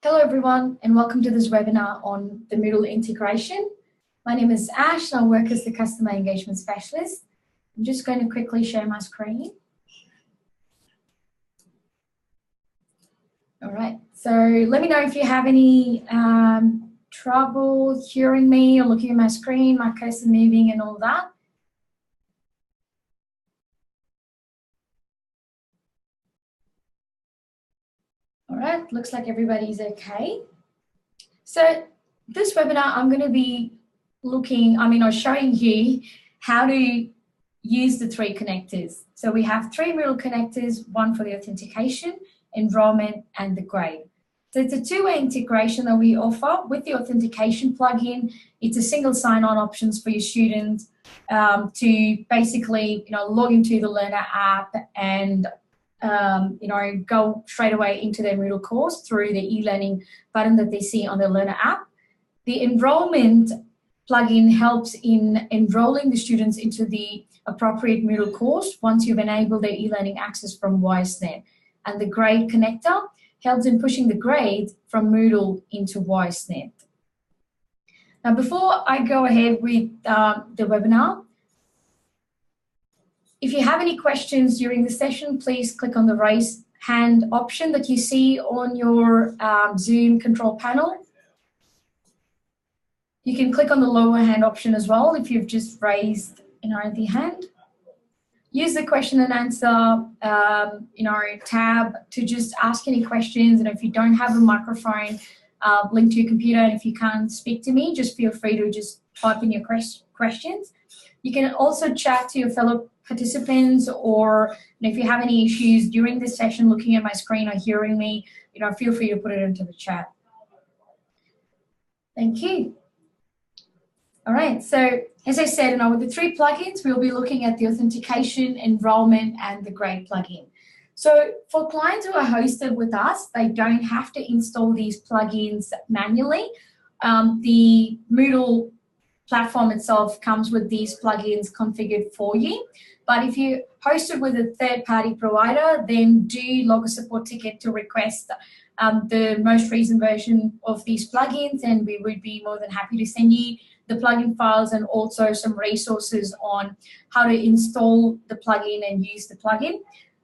Hello everyone and welcome to this webinar on the Moodle integration. My name is Ash and I work as the Customer Engagement Specialist. I'm just going to quickly share my screen. All right, so let me know if you have any trouble hearing me or looking at my screen, my cursor moving and all that. All right, looks like everybody's okay. So this webinar, I'm going to be showing you how to use the three connectors. So we have three Moodle connectors, one for the authentication, enrollment, and the grade. So it's a two-way integration that we offer with the authentication plugin. It's a single sign-on options for your students to basically, log into the Learner app and go straight away into their Moodle course through the e-learning button that they see on the Learner app. The enrollment plugin helps in enrolling the students into the appropriate Moodle course once you've enabled their e-learning access from Wisenet. And the grade connector helps in pushing the grades from Moodle into Wisenet. Now, before I go ahead with the webinar, if you have any questions during the session, please click on the raise hand option that you see on your Zoom control panel. You can click on the lower hand option as well if you've just raised the hand. Use the question and answer tab to just ask any questions. And if you don't have a microphone linked to your computer, and if you can't speak to me, just feel free to just type in your questions. You can also chat to your fellow participants, or if you have any issues during this session looking at my screen or hearing me, feel free to put it into the chat. Thank you. All right, so as I said, with the three plugins, we'll be looking at the authentication, enrollment, and the grade plugin. So for clients who are hosted with us, they don't have to install these plugins manually. The Moodle platform itself comes with these plugins configured for you. But if you host it with a third-party provider, then do log a support ticket to request the most recent version of these plugins, and we would be more than happy to send you the plugin files and also some resources on how to install the plugin and use the plugin.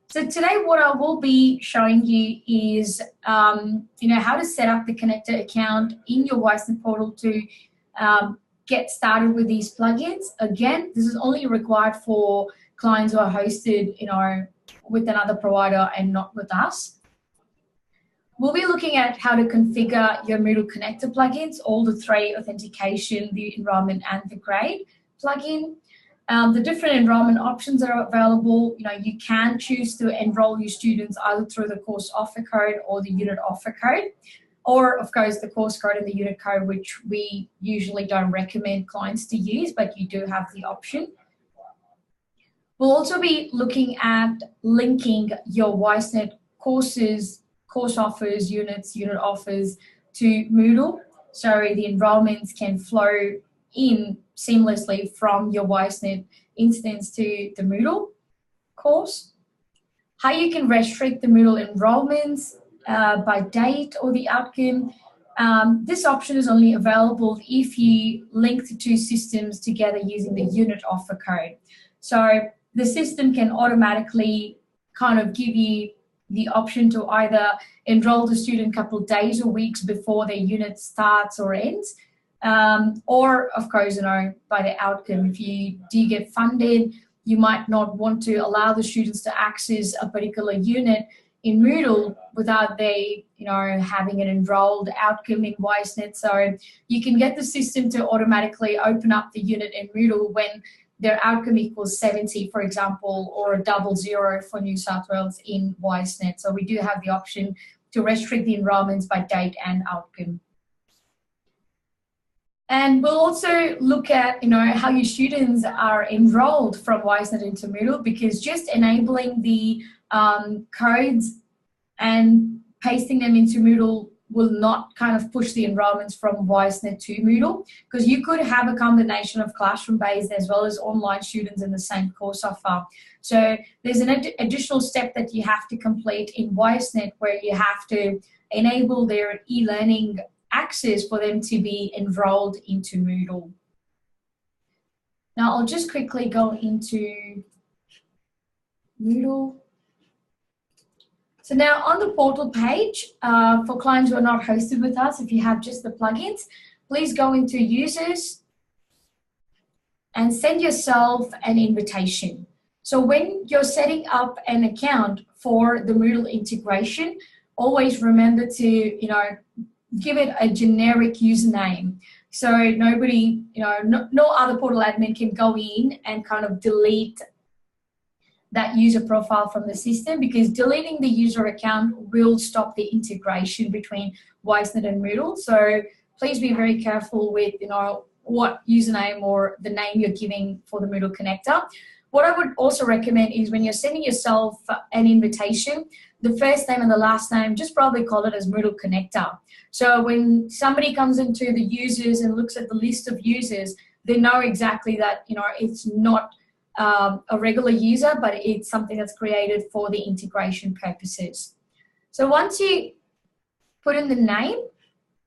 So today what I will be showing you is how to set up the connector account in your Wisenet portal to get started with these plugins. Again, this is only required for clients who are hosted with another provider and not with us. We'll be looking at how to configure your Moodle Connector plugins, all the three: authentication, the enrollment, and the grade plugin. The different enrollment options are available. You can choose to enroll your students either through the course offer code or the unit offer code, or of course the course code and the unit code, which we usually don't recommend clients to use, but you do have the option. We'll also be looking at linking your Wisenet courses, course offers, unit offers to Moodle, so the enrollments can flow in seamlessly from your Wisenet instance to the Moodle course. How you can restrict the Moodle enrollments by date or the outcome. This option is only available if you link the two systems together using the unit offer code. So the system can automatically give you the option to either enroll the student a couple of days or weeks before their unit starts or ends, or of course, by the outcome. If you do get funded, you might not want to allow the students to access a particular unit in Moodle without they, having an enrolled outcome in Wisenet. So you can get the system to automatically open up the unit in Moodle when their outcome equals 70, for example, or a 00 for New South Wales in Wisenet. So we do have the option to restrict the enrollments by date and outcome. And we'll also look at, how your students are enrolled from Wisenet into Moodle, because just enabling the codes and pasting them into Moodle will not kind of push the enrollments from Wisenet to Moodle, because you could have a combination of classroom-based as well as online students in the same course offer. So there's an additional step that you have to complete in Wisenet, where you have to enable their e-learning access for them to be enrolled into Moodle. Now I'll just quickly go into Moodle. So now on the portal page, for clients who are not hosted with us, if you have just the plugins, please go into users and send yourself an invitation. So when you're setting up an account for the Moodle integration, always remember to, give it a generic username. So nobody, no other portal admin can go in and kind of delete that user profile from the system, because deleting the user account will stop the integration between Wisenet and Moodle. So please be very careful with, what username or the name you're giving for the Moodle Connector. What I would also recommend is when you're sending yourself an invitation, the first name and the last name, just probably call it as Moodle Connector. So when somebody comes into the users and looks at the list of users, they know exactly that, it's not a regular user, but it's something that's created for the integration purposes. So once you put in the name,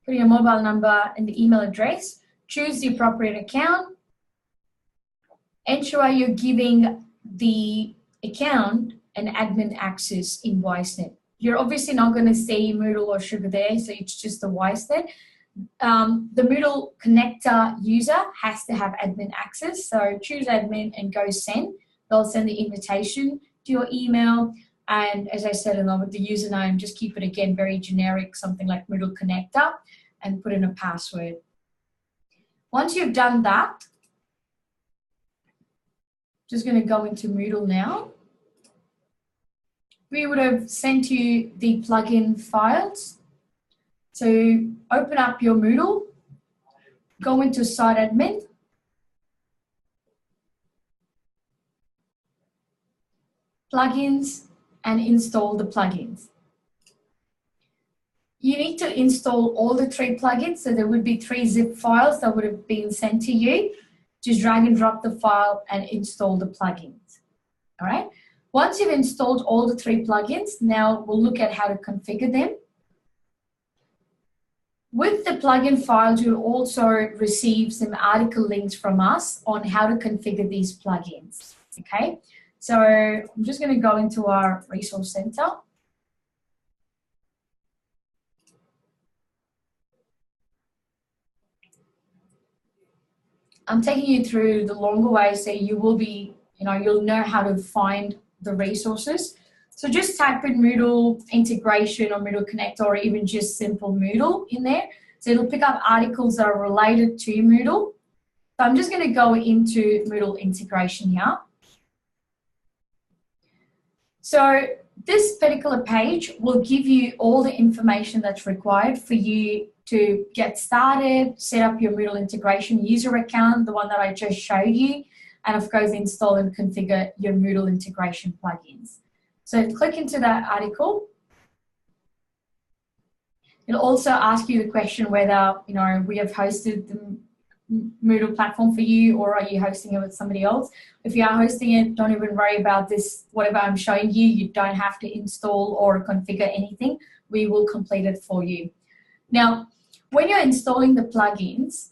put in your mobile number and the email address, choose the appropriate account, ensure you're giving the account an admin access in Wisenet. You're obviously not going to see Moodle or Sugar there, so it's just the Wisenet. The Moodle Connector user has to have admin access, so choose admin and go send. They'll send the invitation to your email, and as I said, along with the username, just keep it again very generic, something like Moodle Connector, and put in a password. Once you've done that, just going to go into Moodle now. We would have sent you the plugin files. So open up your Moodle, go into Site Admin, Plugins, and install the plugins. You need to install all the 3 plugins, so there would be 3 zip files that would have been sent to you. Just drag and drop the file and install the plugins. All right. Once you've installed all the 3 plugins, now we'll look at how to configure them. With the plugin files, you'll also receive some article links from us on how to configure these plugins. Okay. So I'm just going to go into our resource center. I'm taking you through the longer way, so you will be, you'll know how to find the resources. So just type in Moodle Integration or Moodle Connector, or even just simple Moodle in there. So it'll pick up articles that are related to Moodle. So I'm just going to go into Moodle Integration here. So this particular page will give you all the information that's required for you to get started, set up your Moodle integration user account, the one that I just showed you, and of course install and configure your Moodle integration plugins. So click into that article. It'll also ask you the question whether we have hosted the Moodle platform for you, or are you hosting it with somebody else. If you are hosting it, don't even worry about this. Whatever I'm showing you, you don't have to install or configure anything. We will complete it for you. Now, when you're installing the plugins,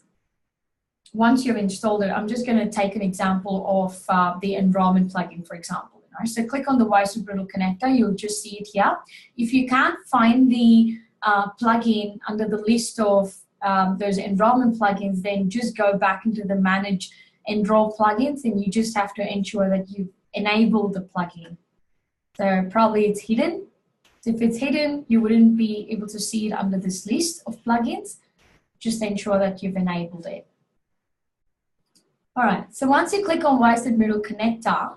once you've installed it, I'm just going to take an example of the enrollment plugin, for example. So click on the Wisenet Moodle Connector. You'll just see it here. If you can't find the plugin under the list of those enrollment plugins, then just go back into the Manage Enroll plugins, and you just have to ensure that you've enabled the plugin. So probably it's hidden. So if it's hidden, you wouldn't be able to see it under this list of plugins. Just ensure that you've enabled it. All right, so once you click on Wisenet Moodle Connector,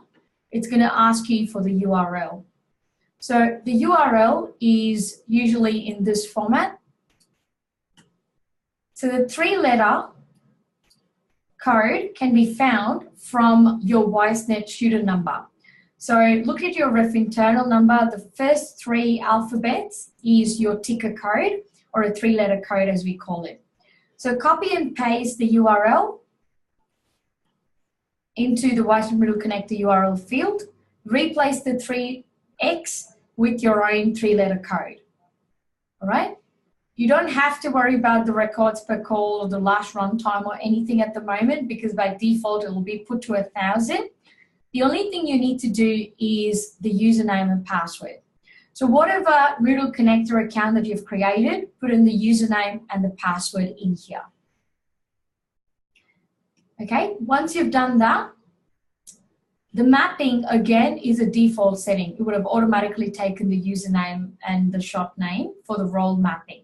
it's going to ask you for the URL. So the URL is usually in this format. So the 3-letter code can be found from your Wisenet student number. So look at your ref internal number. The first 3 alphabets is your ticker code, or a 3-letter code as we call it. So copy and paste the URL into the Wisenet Moodle Connector URL field. Replace the 3x with your own 3-letter code. All right? You don't have to worry about the records per call or the last runtime or anything at the moment, because by default it will be put to 1,000. The only thing you need to do is the username and password. So whatever Moodle Connector account that you've created, put in the username and the password in here. Okay, once you've done that, the mapping, again, is a default setting. It would have automatically taken the username and the shop name for the role mapping.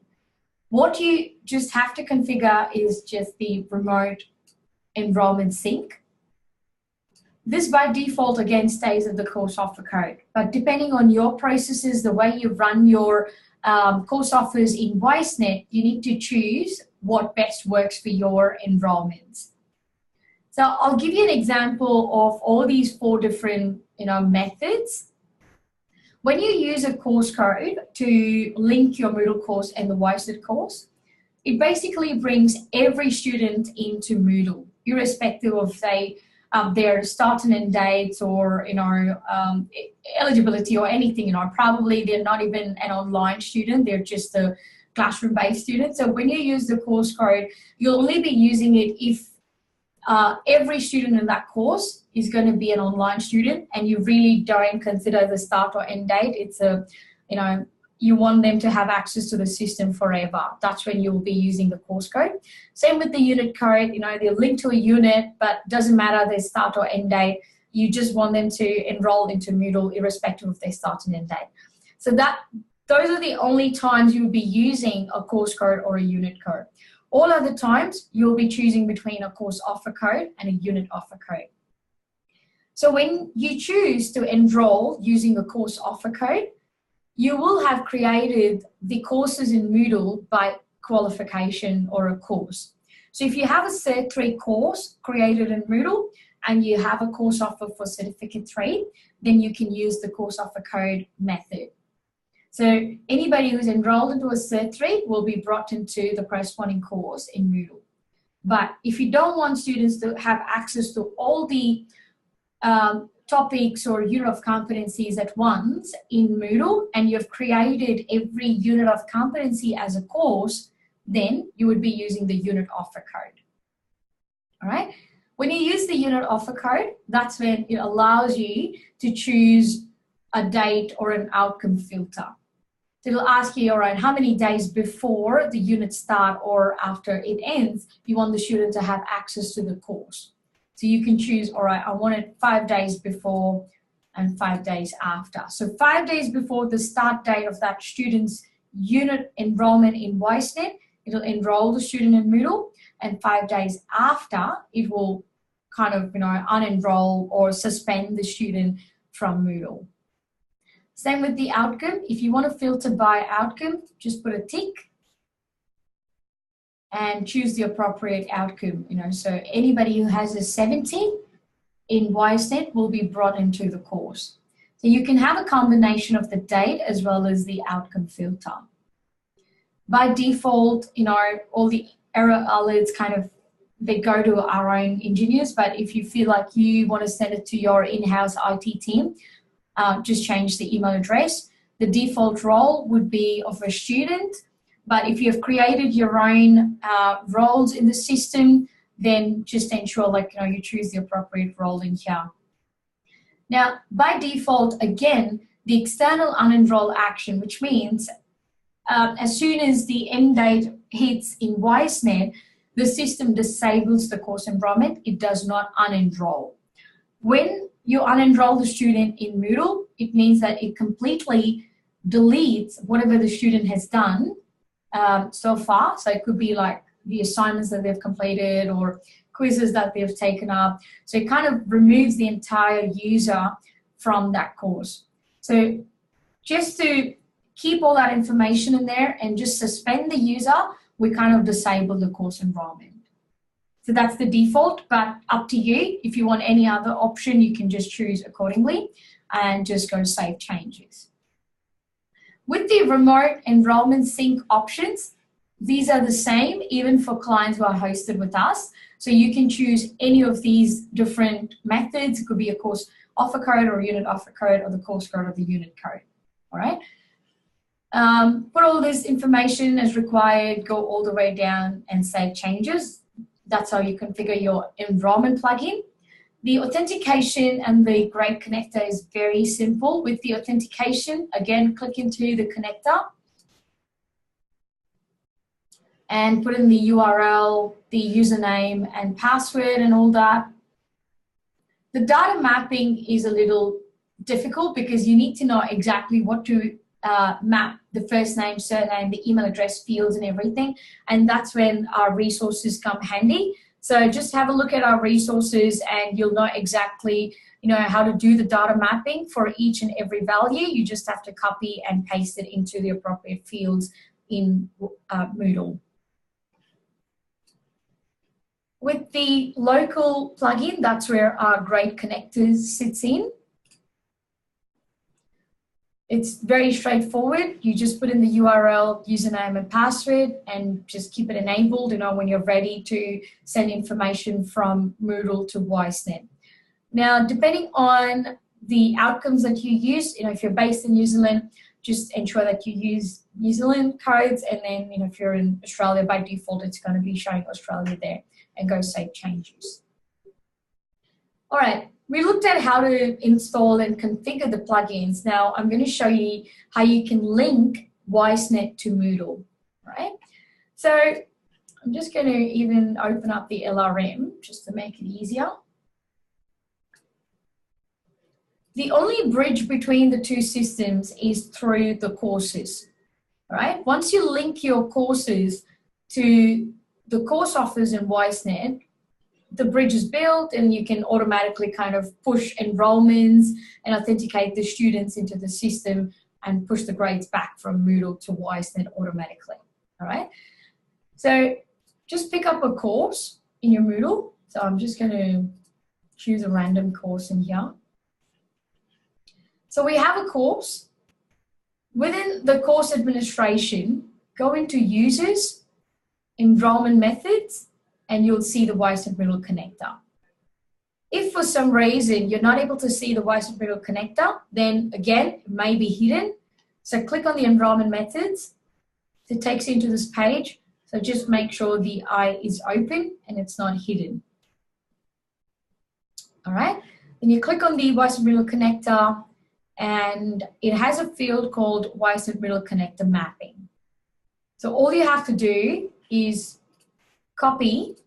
What you just have to configure is just the remote enrollment sync. This by default, again, stays at the course offer code. But depending on your processes, the way you run your course offers in Wisenet, you need to choose what best works for your enrollments. So I'll give you an example of all these 4 different methods. When you use a course code to link your Moodle course and the Wisenet course, it basically brings every student into Moodle, irrespective of their start and end dates or eligibility or anything. Probably they're not even an online student; they're just a classroom-based student. So when you use the course code, you'll only be using it if every student in that course is going to be an online student, and you really don't consider the start or end date. It's you want them to have access to the system forever. That's when you'll be using the course code. Same with the unit code. They're linked to a unit, but doesn't matter their start or end date. You just want them to enroll into Moodle irrespective of their start and end date. So those are the only times you'll be using a course code or a unit code. All other times, you'll be choosing between a course offer code and a unit offer code. So when you choose to enroll using a course offer code, you will have created the courses in Moodle by qualification or a course. So if you have a Cert 3 course created in Moodle and you have a course offer for Certificate 3, then you can use the course offer code method. So anybody who's enrolled into a Cert 3 will be brought into the corresponding course in Moodle. But if you don't want students to have access to all the topics or unit of competencies at once in Moodle, and you've created every unit of competency as a course, then you would be using the unit offer code. All right? When you use the unit offer code, that's when it allows you to choose a date or an outcome filter. So it'll ask you, all right, how many days before the unit start or after it ends, you want the student to have access to the course. So you can choose, all right, I want it 5 days before and 5 days after. So 5 days before the start date of that student's unit enrollment in Wisenet, it'll enroll the student in Moodle, and 5 days after, it will kind of, unenroll or suspend the student from Moodle. Same with the outcome. If you want to filter by outcome, just put a tick and choose the appropriate outcome. So anybody who has a 70 in Wisenet will be brought into the course. So you can have a combination of the date as well as the outcome filter. By default, all the error alerts they go to our own engineers, but if you feel like you want to send it to your in-house IT team, just change the email address. The default role would be of a student, but if you've created your own roles in the system, then just ensure you choose the appropriate role in here. Now, by default, again, the external unenroll action, which means as soon as the end date hits in Wisenet, the system disables the course enrollment. It does not unenroll. When you unenroll the student in Moodle, it means that it completely deletes whatever the student has done so far. So it could be like the assignments that they've completed or quizzes that they've taken up. So it kind of removes the entire user from that course. So just to keep all that information in there and just suspend the user, we kind of disable the course enrollment. So that's the default, but up to you. If you want any other option, you can just choose accordingly and just go save changes. With the remote enrollment sync options, These are the same even for clients who are hosted with us. So you can choose any of these different methods. It could be a course offer code or a unit offer code or the course code or the unit code. All right. Put all this information as required, go all the way down and save changes. That's how you configure your enrollment plugin. The authentication and the grade connector is very simple. With the authentication, again, click into the connector and put in the URL, the username and password and all that. The data mapping is a little difficult because you need to know exactly what to map the first name, surname, the email address fields and everything. And that's when our resources come handy. So just have a look at our resources and you'll know exactly, how to do the data mapping for each and every value. You just have to copy and paste it into the appropriate fields in Moodle. With the local plugin, that's where our grade connectors sits in. It's very straightforward. You just put in the URL, username and password and just keep it enabled, when you're ready to send information from Moodle to Wisenet. Now, depending on the outcomes that you use, if you're based in New Zealand, just ensure that you use New Zealand codes. And then, if you're in Australia, by default, it's going to be showing Australia there, and go save changes. All right. We looked at how to install and configure the plugins. Now I'm going to show you how you can link Wisenet to Moodle, right? So I'm just going to even open up the LRM just to make it easier. The only bridge between the two systems is through the courses, right? Once you link your courses to the course offers in Wisenet, the bridge is built and you can automatically kind of push enrollments and authenticate the students into the system and push the grades back from Moodle to Wisenet automatically, all right? So just pick up a course in your Moodle. So I'm just going to choose a random course in here. So we have a course. Within the course administration, go into users, enrollment methods, and you'll see the Wisenet Moodle Connector. If for some reason you're not able to see the Wisenet Moodle Connector, then again, it may be hidden. So click on the enrollment methods. It takes you into this page. So just make sure the eye is open and it's not hidden. All right. Then you click on the Wisenet Moodle Connector and it has a field called Wisenet Moodle Connector Mapping. So all you have to do is copy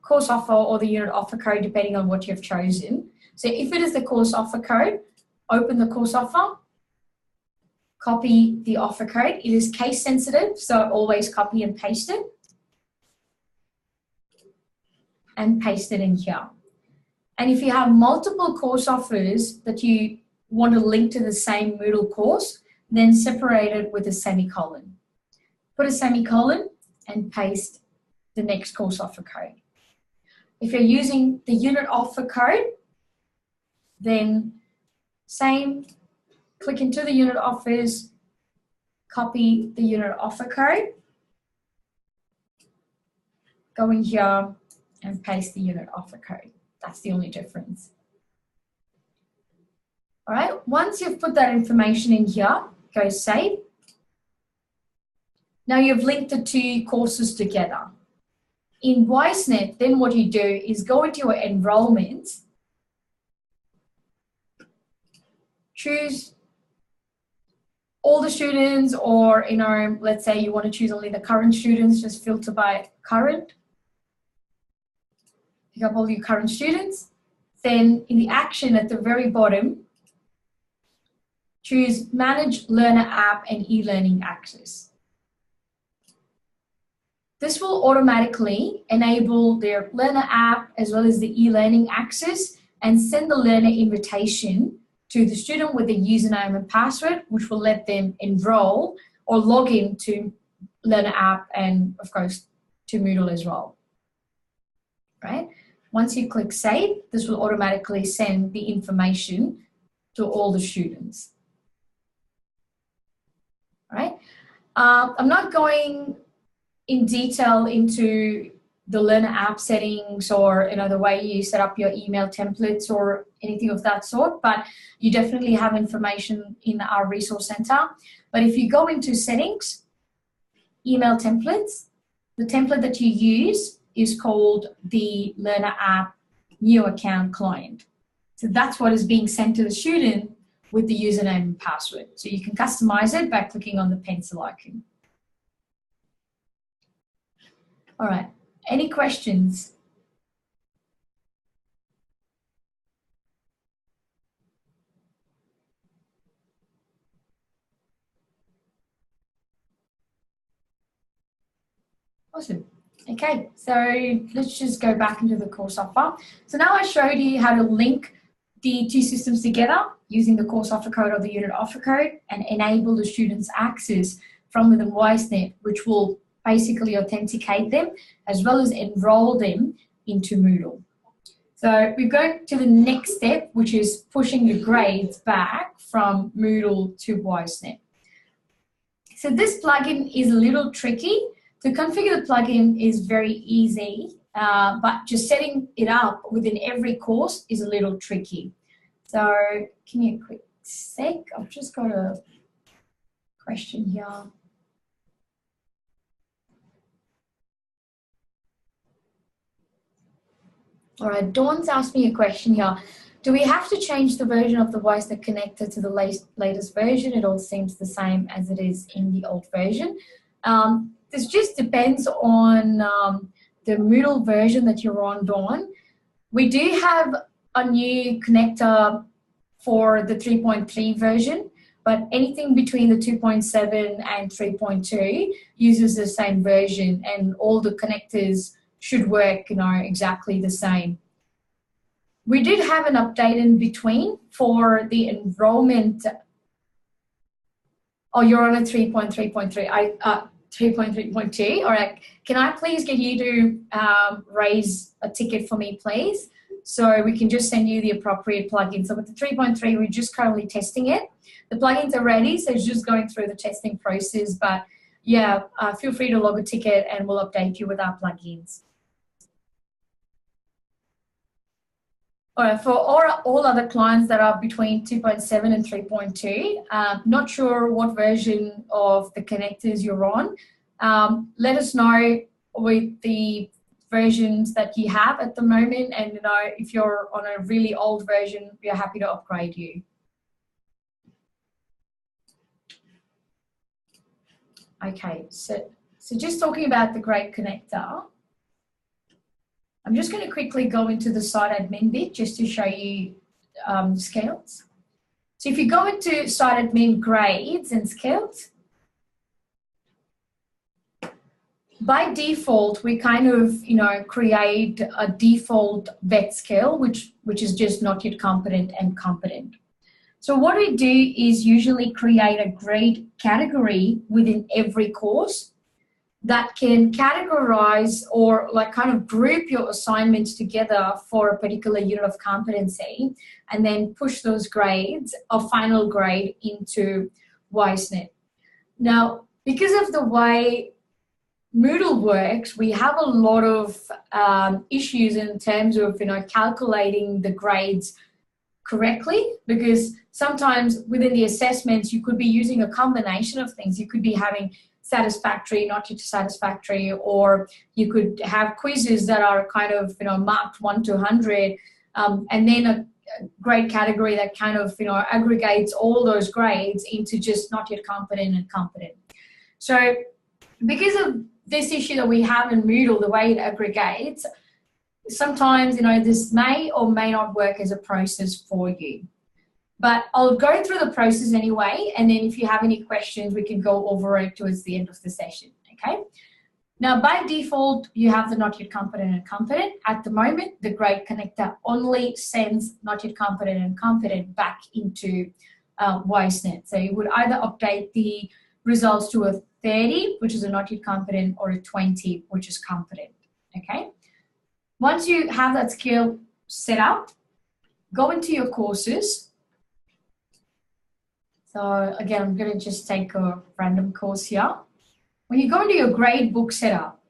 course offer or the unit offer code depending on what you've chosen. So if it is the course offer code, open the course offer, copy the offer code. It is case sensitive, so always copy and paste it. And paste it in here. And if you have multiple course offers that you want to link to the same Moodle course, then separate it with a semicolon. Put a semicolon and paste the next course offer code. If you're using the unit offer code, then same, click into the unit offers, copy the unit offer code, go in here and paste the unit offer code. That's the only difference. All right, once you've put that information in here, go save. Now you've linked the two courses together. In Wisenet, then what you do is go into your enrollment, choose all the students, or let's say you want to choose only the current students, just filter by current. Pick up all your current students. Then in the action at the very bottom, choose Manage Learner App and e-learning access. This will automatically enable their learner app as well as the e-learning access and send the learner invitation to the student with the username and password, which will let them enroll or log in to learner app and of course to Moodle as well, right? Once you click save, this will automatically send the information to all the students, right? I'm not going in detail into the learner app settings or the way you set up your email templates or anything of that sort, but you definitely have information in our resource center. But if you go into settings, email templates, the template that you use is called the learner app new account client. So that's what is being sent to the student with the username and password. So you can customize it by clicking on the pencil icon. All right, any questions? Awesome. Okay, so let's just go back into the course offer. So now I showed you how to link the two systems together using the course offer code or the unit offer code and enable the students' access from within Wisenet, which will basically authenticate them as well as enroll them into Moodle. So we're going to the next step, which is pushing the grades back from Moodle to Wisenet. So this plugin is a little tricky. To configure the plugin is very easy, but just setting it up within every course is a little tricky. So give me a quick sec. I've just got a question here. All right, Dawn's asked me a question here. Do we have to change the version of the Wisenet connector to the latest version? It all seems the same as it is in the old version. This just depends on the Moodle version that you're on, Dawn. We do have a new connector for the 3.3 version, but anything between the 2.7 and 3.2 uses the same version, and all the connectors should work, exactly the same. We did have an update in between for the enrollment. Oh, you're on a 3.3.3. 3.3.2. All right, can I please get you to raise a ticket for me, please? So we can just send you the appropriate plugin. So with the 3.3, we're just currently testing it. The plugins are ready, so it's just going through the testing process. But yeah, feel free to log a ticket and we'll update you with our plugins. All right, for all other clients that are between 2.7 and 3.2, not sure what version of the connectors you're on. Let us know with the versions that you have at the moment, and if you're on a really old version, we're happy to upgrade you. Okay, so just talking about the Great Connector, I'm just going to quickly go into the site admin bit just to show you scales. So if you go into site admin grades and scales, by default, we kind of, create a default vet scale, which is just not yet competent and competent. So what we do is usually create a grade category within every course that can categorize or kind of group your assignments together for a particular unit of competency and then push those grades, a final grade, into Wisenet. Now, because of the way Moodle works, we have a lot of issues in terms of calculating the grades correctly, because sometimes within the assessments you could be using a combination of things. You could be having satisfactory, not yet satisfactory, or you could have quizzes that are kind of marked 1 to 100, and then a grade category that kind of aggregates all those grades into just not yet competent and competent. So because of this issue that we have in Moodle, the way it aggregates, sometimes this may or may not work as a process for you. But I'll go through the process anyway, and then if you have any questions, we can go over it towards the end of the session, okay? Now, by default, you have the not yet competent and competent. At the moment, the grade connector only sends not yet competent and competent back into Wisenet. So you would either update the results to a 30, which is a not yet competent, or a 20, which is competent, okay? Once you have that skill set up, go into your courses. So again, I'm going to just take a random course here. when you go into your grade book setup,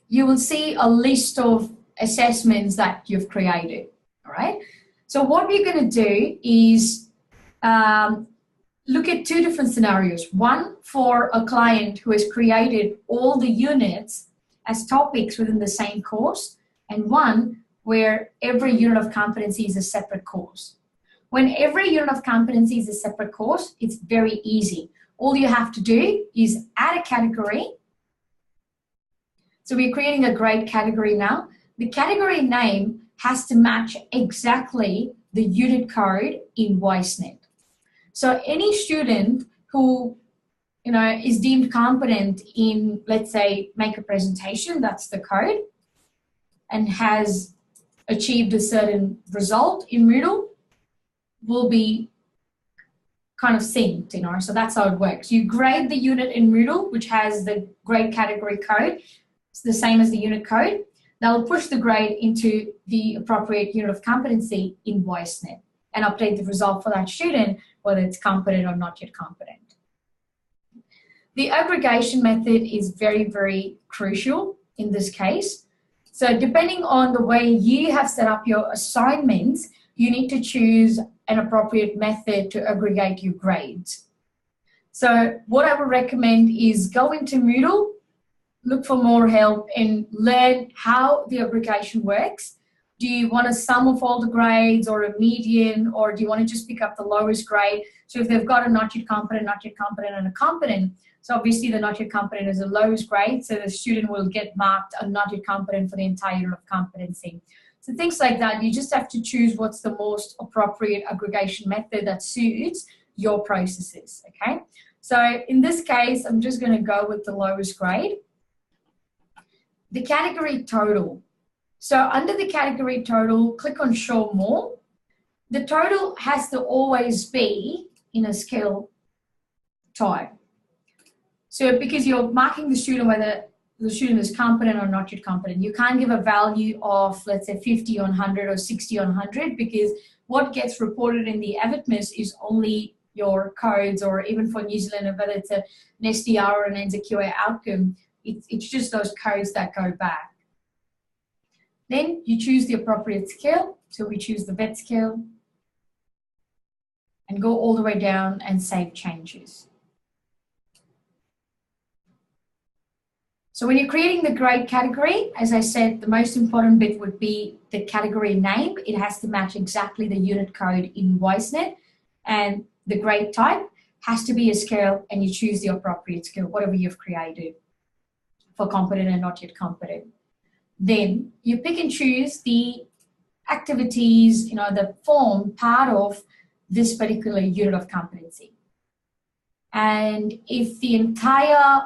you will see a list of assessments that you've created, all right? So what we're going to do is look at two different scenarios. One for a client who has created all the units as topics within the same course, and one where every unit of competency is a separate course. When every unit of competency is a separate course, it's very easy. All you have to do is add a category. So we're creating a grade category now. The category name has to match exactly the unit code in Wisenet. So any student who is deemed competent in, let's say, make a presentation, that's the code, and has achieved a certain result in Moodle, will be kind of synced, so that's how it works. You grade the unit in Moodle, which has the grade category code. It's the same as the unit code. They'll push the grade into the appropriate unit of competency in Wisenet and update the result for that student, whether it's competent or not yet competent. The aggregation method is very, very crucial in this case. So depending on the way you have set up your assignments, you need to choose an appropriate method to aggregate your grades. So what I would recommend is go into Moodle, look for more help, and learn how the aggregation works. Do you want a sum of all the grades or a median, or do you want to just pick up the lowest grade? So if they've got a not yet competent, and a competent, so obviously the not yet competent is the lowest grade, so the student will get marked a not yet competent for the entire unit of competency. So things like that, you just have to choose what's the most appropriate aggregation method that suits your processes, okay? So in this case, I'm just going to go with the lowest grade. The category total. So under the category total, click on show more. The total has to always be in a scale type. So because you're marking the student whether the student is competent or not yet competent, you can't give a value of, let's say, 50 on 100 or 60 on 100, because what gets reported in the EVITMIS is only your codes, or even for New Zealand, whether it's an SDR or an NZQA outcome, it's just those codes that go back. Then you choose the appropriate scale. So we choose the vet scale and go all the way down and save changes. So when you're creating the grade category, as I said, the most important bit would be the category name. It has to match exactly the unit code in Wisenet, and the grade type has to be a scale, and you choose the appropriate scale, whatever you've created for competent and not yet competent. Then you pick and choose the activities, that form part of this particular unit of competency. And if the entire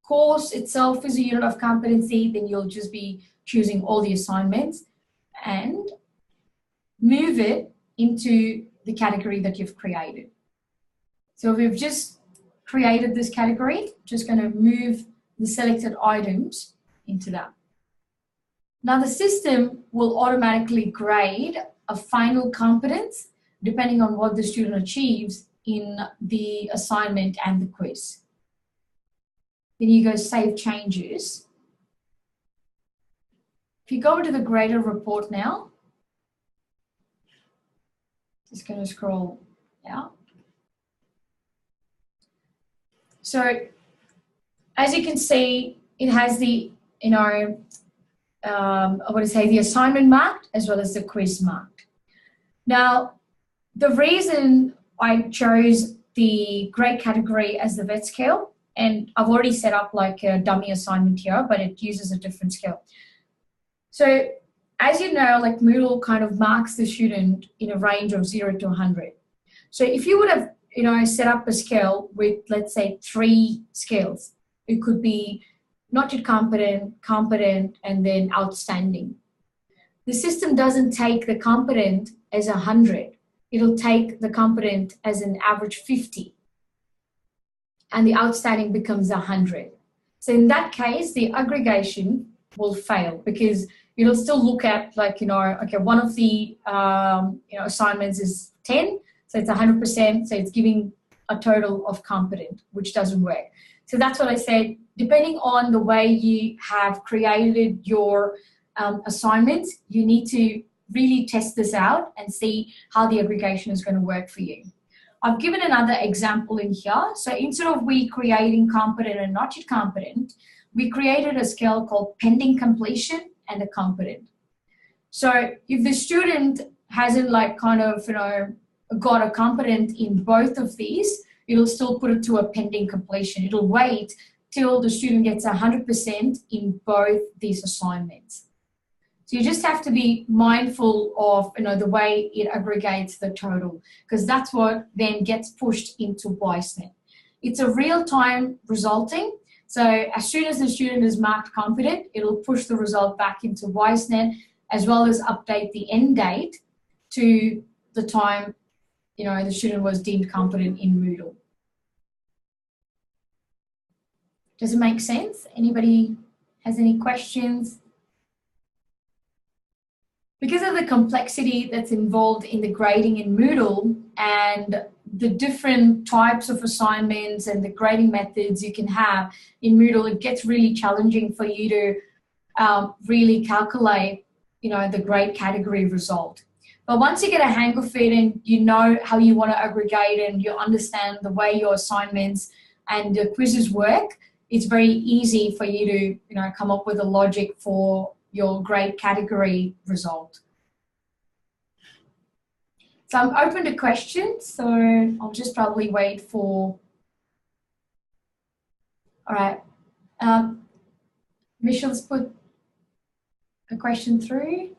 course itself is a unit of competency, then you'll just be choosing all the assignments and move it into the category that you've created. So we've just created this category, just going to move the selected items into that. Now the system will automatically grade a final competence depending on what the student achieves in the assignment and the quiz. Then you go save changes. If you go into the grader report now, just going to scroll out. So as you can see, it has the, the assignment marked as well as the quiz marked. Now, the reason I chose the grade category as the vet scale, and I've already set up like a dummy assignment here, but it uses a different scale. So as you know, like Moodle kind of marks the student in a range of 0 to 100. So if you would have, set up a scale with, let's say, 3 scales, it could be not yet competent, competent, and then outstanding. The system doesn't take the competent as 100. It'll take the competent as an average 50. And the outstanding becomes 100. So in that case, the aggregation will fail, because it'll still look at like, okay, one of the, assignments is 10, so it's 100%, so it's giving a total of competent, which doesn't work. So that's what I said. Depending on the way you have created your assignments, you need to really test this out and see how the aggregation is going to work for you. I've given another example in here. So instead of we creating competent and not yet competent, we created a scale called pending completion and a competent. So if the student hasn't like kind of, you know, got a competent in both of these, it'll still put it to a pending completion. It'll wait till the student gets 100% in both these assignments. So you just have to be mindful of, you know, the way it aggregates the total, because that's what then gets pushed into Wisenet. It's a real-time resulting. So as soon as the student is marked competent, it'll push the result back into Wisenet, as well as update the end date to the time, you know, the student was deemed competent in Moodle. Does it make sense? Anybody has any questions? Because of the complexity that's involved in the grading in Moodle and the different types of assignments and the grading methods you can have in Moodle, it gets really challenging for you to really calculate, you know, the grade category result. But once you get a hang of it and you know how you want to aggregate and you understand the way your assignments and the quizzes work, it's very easy for you to, you know, come up with a logic for your grade category result. So I'm open to questions, so I'll just probably wait for, all right. Michelle's put a question through.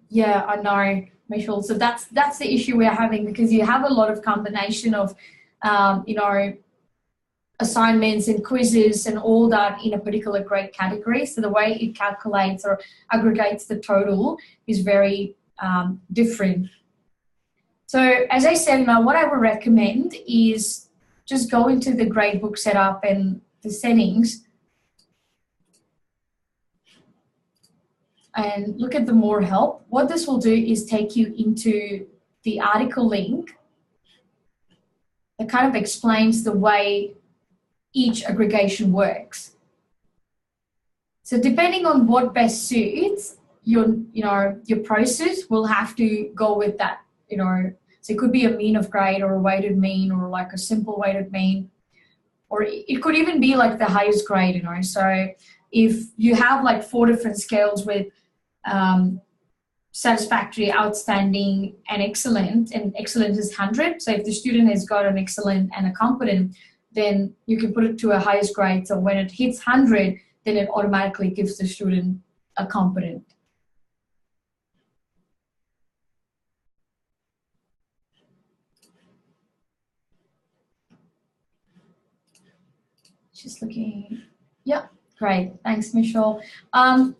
Yeah, I know, Michelle. So that's the issue we're having, because you have a lot of combination of, you know, assignments and quizzes and all that in a particular grade category. So the way it calculates or aggregates the total is very different. So as I said, now what I would recommend is just go into the gradebook setup and the settings and look at the more help. What this will do is take you into the article link that kind of explains the way each aggregation works. So depending on what best suits your, you know, your process, will have to go with that, you know. So it could be a mean of grade or a weighted mean or like a simple weighted mean, or it could even be like the highest grade, you know. So if you have like 4 different scales with satisfactory, outstanding, and excellent is 100. So if the student has got an excellent and a competent, then you can put it to a highest grade. So when it hits 100, then it automatically gives the student a competent. Just looking, yeah, great. Thanks, Michelle.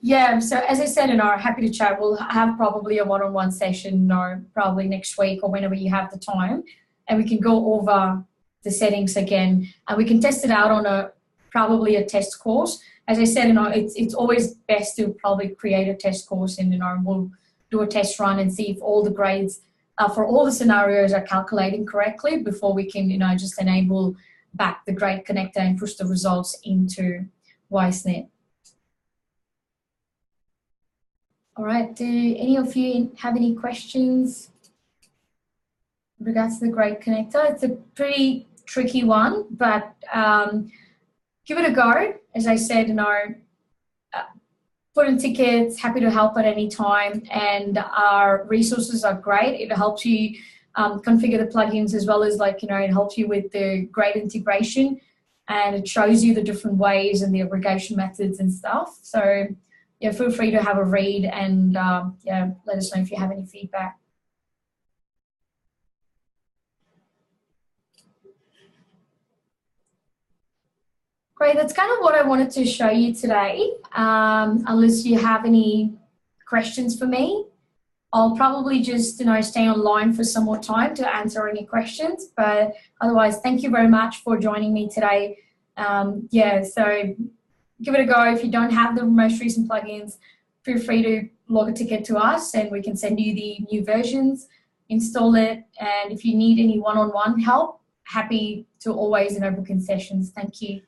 Yeah, so as I said, you know, happy to chat. We'll have probably a one-on-one session, you know, probably next week or whenever you have the time, and we can go over the settings again, and we can test it out on probably a test course. As I said, you know, it's always best to probably create a test course, and, you know, we'll do a test run and see if all the grades for all the scenarios are calculating correctly before we can, you know, just enable back the grade connector and push the results into Wisenet. All right, do any of you have any questions in regards to the grade connector? It's a pretty tricky one, but give it a go. As I said, you know, put in tickets, happy to help at any time, and our resources are great. It helps you configure the plugins, as well as, like, you know, it helps you with the grade integration, and it shows you the different ways and the aggregation methods and stuff. So yeah, feel free to have a read, and yeah, let us know if you have any feedback. Great, that's kind of what I wanted to show you today. Unless you have any questions for me, I'll probably just, you know, stay online for some more time to answer any questions. But otherwise, thank you very much for joining me today. Yeah, so give it a go. If you don't have the most recent plugins, feel free to log a ticket to us and we can send you the new versions, install it. And if you need any one-on-one help, happy to always, book in sessions. Thank you.